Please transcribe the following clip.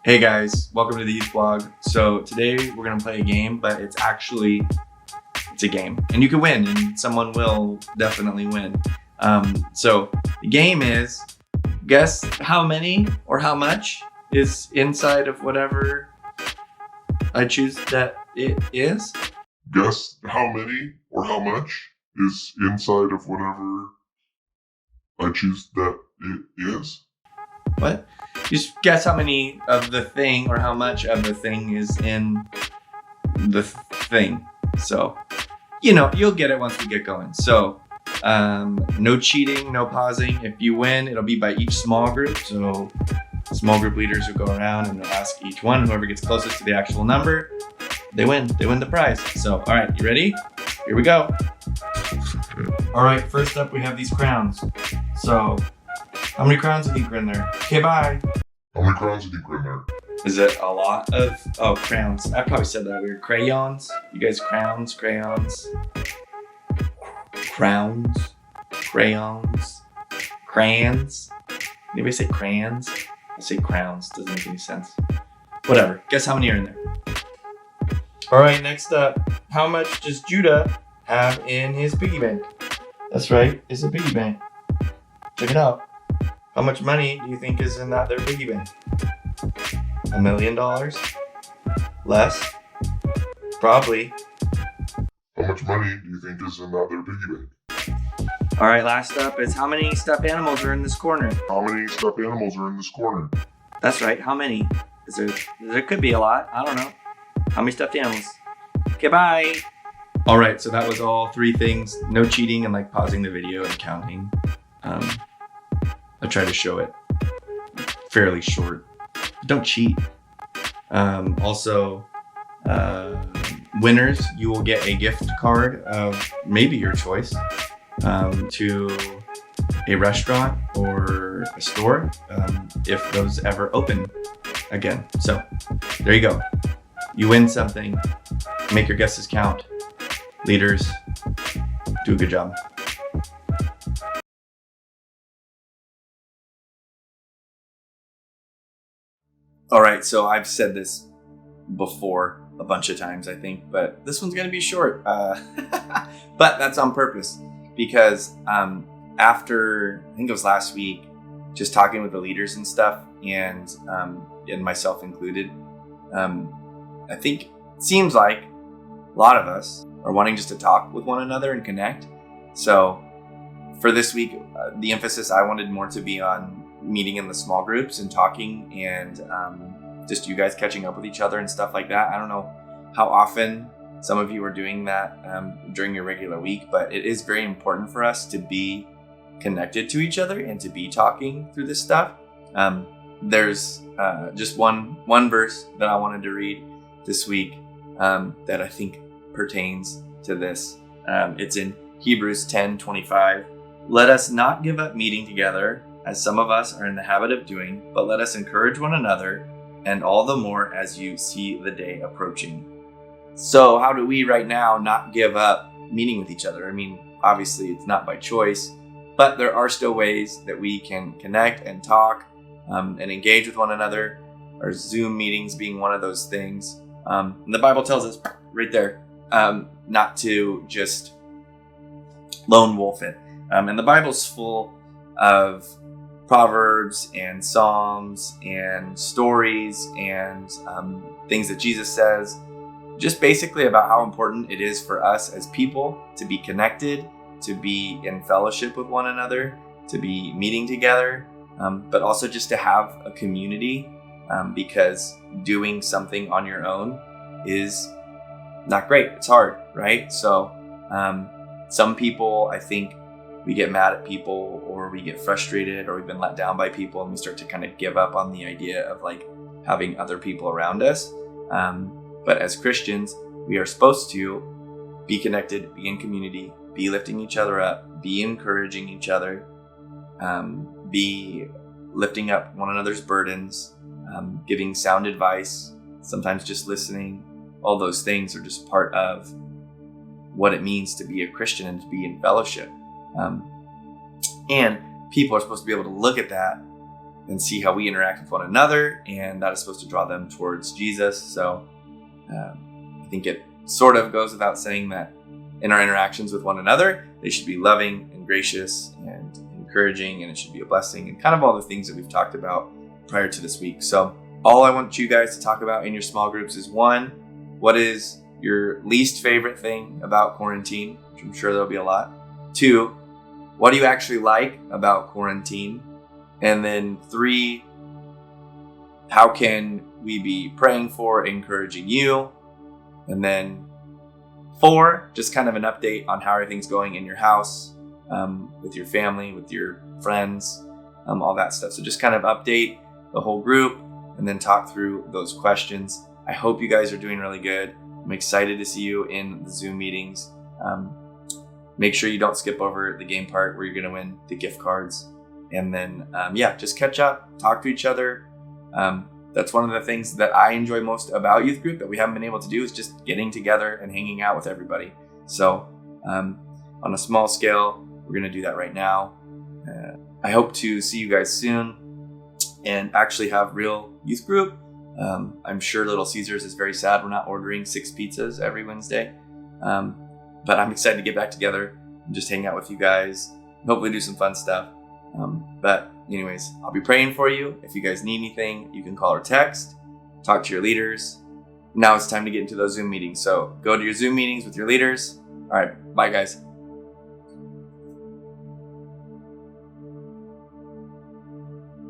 Hey guys, welcome to the Youth Blog. So today we're gonna play a game, but it's a game, and you can win, and someone will definitely win. So the game is guess how many or how much is inside of whatever I choose that it is. Guess how many or how much is inside of whatever I choose that it is? What? Just guess how many of the thing or how much of the thing is in the thing. So, you'll get it once we get going. So, no cheating, no pausing. If you win, it'll be by each small group. So, small group leaders will go around and they'll ask each one. Whoever gets closest to the actual number, they win. They win the prize. So, all right, you ready? Here we go. All right, first up, we have these crowns. So, how many crowns do you think are in there? Okay, bye. How many crowns do you think are in there? Is it a lot of, crowns? I probably said that weird. Crayons? You guys crayons? Crowns? Crayons? Anybody say crayons? I say crowns. Doesn't make any sense. Whatever. Guess how many are in there? All right, next up. How much does Judah have in his piggy bank? That's right. It's a piggy bank. Check it out. How much money do you think is in that there piggy bank? $1 million? Less? Probably. How much money do you think is in that there piggy bank? All right, last up is how many stuffed animals are in this corner? How many stuffed animals are in this corner? That's right, how many? There could be a lot, I don't know. How many stuffed animals? Okay, bye. All right, so that was all three things. No cheating and pausing the video and counting. I try to show it fairly short. Don't cheat. Also, winners, you will get a gift card of maybe your choice to a restaurant or a store if those ever open again. So there you go. You win something. Make your guesses count. Leaders, do a good job. All right, so I've said this before a bunch of times, I think, but this one's going to be short. But that's on purpose because after, I think it was last week, just talking with the leaders and stuff, and myself included, I think it seems like a lot of us are wanting just to talk with one another and connect. So for this week, the emphasis I wanted more to be on meeting in the small groups and talking and just you guys catching up with each other and stuff like that. I don't know how often some of you are doing that during your regular week, but it is very important for us to be connected to each other and to be talking through this stuff. There's just one verse that I wanted to read this week that I think pertains to this. It's in Hebrews 10:25. Let us not give up meeting together, as some of us are in the habit of doing, but let us encourage one another, and all the more as you see the day approaching. So how do we right now not give up meeting with each other? I mean, obviously it's not by choice, but there are still ways that we can connect and talk and engage with one another. Our Zoom meetings being one of those things. And the Bible tells us right there not to just lone wolf it. And the Bible's full of Proverbs and Psalms and stories and things that Jesus says, just basically about how important it is for us as people to be connected, to be in fellowship with one another, to be meeting together, but also just to have a community because doing something on your own is not great. It's hard, right? So some people, I think, we get mad at people or we get frustrated or we've been let down by people and we start to kind of give up on the idea of having other people around us. But as Christians, we are supposed to be connected, be in community, be lifting each other up, be encouraging each other, be lifting up one another's burdens, giving sound advice, sometimes just listening. All those things are just part of what it means to be a Christian and to be in fellowship. And people are supposed to be able to look at that and see how we interact with one another, and that is supposed to draw them towards Jesus. So I think it sort of goes without saying that in our interactions with one another, they should be loving and gracious and encouraging, and it should be a blessing, and kind of all the things that we've talked about prior to this week. So all I want you guys to talk about in your small groups is, one, what is your least favorite thing about quarantine, which I'm sure there'll be a lot. Two, what do you actually like about quarantine? And then three, how can we be praying for, encouraging you? And then four, just kind of an update on how everything's going in your house, with your family, with your friends, all that stuff. So just kind of update the whole group and then talk through those questions. I hope you guys are doing really good. I'm excited to see you in the Zoom meetings. Make sure you don't skip over the game part where you're going to win the gift cards. And then, just catch up, talk to each other. That's one of the things that I enjoy most about youth group that we haven't been able to do, is just getting together and hanging out with everybody. So on a small scale, we're going to do that right now. I hope to see you guys soon and actually have real youth group. I'm sure Little Caesars is very sad we're not ordering 6 pizzas every Wednesday. But I'm excited to get back together and just hang out with you guys and hopefully do some fun stuff. But anyways, I'll be praying for you. If you guys need anything, you can call or text, talk to your leaders. Now it's time to get into those Zoom meetings. So go to your Zoom meetings with your leaders. All right, bye guys.